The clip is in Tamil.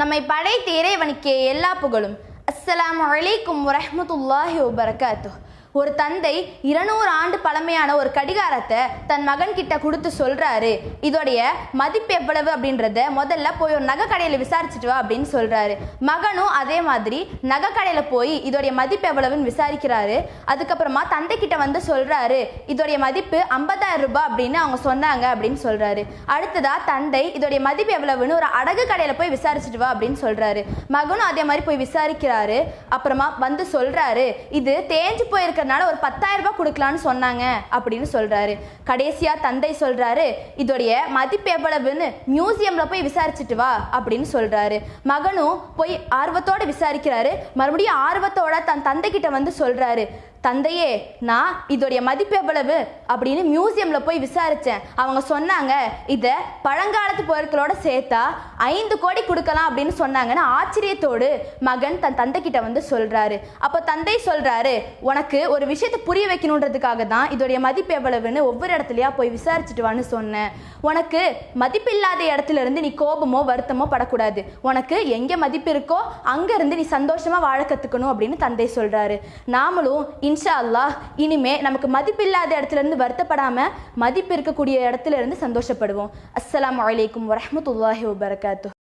நம்மை படைத்த இறைவனுக்கே எல்லா புகழும். அஸ்ஸலாமு அலைக்கும் வரஹ்மத்துல்லாஹி வபரகாத்துஹ். ஒரு தந்தை 200 ஆண்டு பழமையான ஒரு கடிகாரத்தை தன் மகன் கிட்ட கொடுத்து சொல்றாரு, இதோடைய மதிப்பு எவ்வளவு அப்படின்றத முதல்ல போய் ஒரு நகை கடையில விசாரிச்சுட்டு வா அப்படின்னு சொல்றாரு. மகனும் அதே மாதிரி நகை கடையில போய் இதோடைய மதிப்பு எவ்வளவுன்னு விசாரிக்கிறாரு. அதுக்கப்புறமா தந்தை கிட்ட வந்து சொல்றாரு, இதோடைய மதிப்பு 50,000 ரூபாய் அப்படின்னு அவங்க சொன்னாங்க அப்படின்னு சொல்றாரு. அடுத்ததா தந்தை இதோடைய மதிப்பு எவ்வளவுன்னு ஒரு அடகு கடையில போய் விசாரிச்சுட்டு வா அப்படின்னு சொல்றாரு. மகனும் அதே மாதிரி போய் விசாரிக்கிறாரு. அப்புறமா வந்து சொல்றாரு, இது தேஞ்சு போயிருக்க ஒரு 10,000 ரூபாய் கொடுக்கலான்னு சொன்னாங்க அப்படின்னு சொல்றாரு. கடைசியா தந்தை சொல்றாரு, இதோடைய மதிப்பு எவ்வளவுன்னு மியூசியம்ல போய் விசாரிச்சுட்டு வா அப்படின்னு சொல்றாரு. மகனும் போய் ஆர்வத்தோட விசாரிக்கிறாரு. மறுபடியும் ஆர்வத்தோட தன் தந்தை கிட்ட வந்து சொல்றாரு, தந்தையே, நான் இதோடைய மதிப்பு எவ்வளவு அப்படின்னு மியூசியம்ல போய் விசாரிச்சேன். அவங்க சொன்னாங்க இதை பழங்காலத்து பொருட்களோட சேர்த்தா 5 கோடி கொடுக்கலாம் அப்படின்னு சொன்னாங்கன்னு ஆச்சரியத்தோடு மகன் தன் தந்தை கிட்ட வந்து சொல்றாரு. அப்போ தந்தை சொல்றாரு, உனக்கு ஒரு விஷயத்தை புரிய வைக்கணுன்றதுக்காக தான் இதோடைய மதிப்பு எவ்வளவுன்னு ஒவ்வொரு இடத்துலயா போய் விசாரிச்சுட்டு வான்னு சொன்னேன். உனக்கு மதிப்பில்லாத இடத்துல இருந்து நீ கோபமோ வருத்தமோ படக்கூடாது. உனக்கு எங்க மதிப்பு இருக்கோ அங்க இருந்து நீ சந்தோஷமா வாழ கத்துக்கணும் அப்படின்னு தந்தை சொல்றாரு. நாமளும் இன்ஷா அல்லாஹ் இனிமே நமக்கு மதிப்பில்லாத இடத்துல இருந்து வருத்தப்படாம மதிப்பு இருக்கக்கூடிய இடத்துல இருந்து சந்தோஷப்படுவோம். அஸ்ஸலாமு அலைக்கும் வரஹ்மத்துல்லாஹி வபரகாத்துஹ்.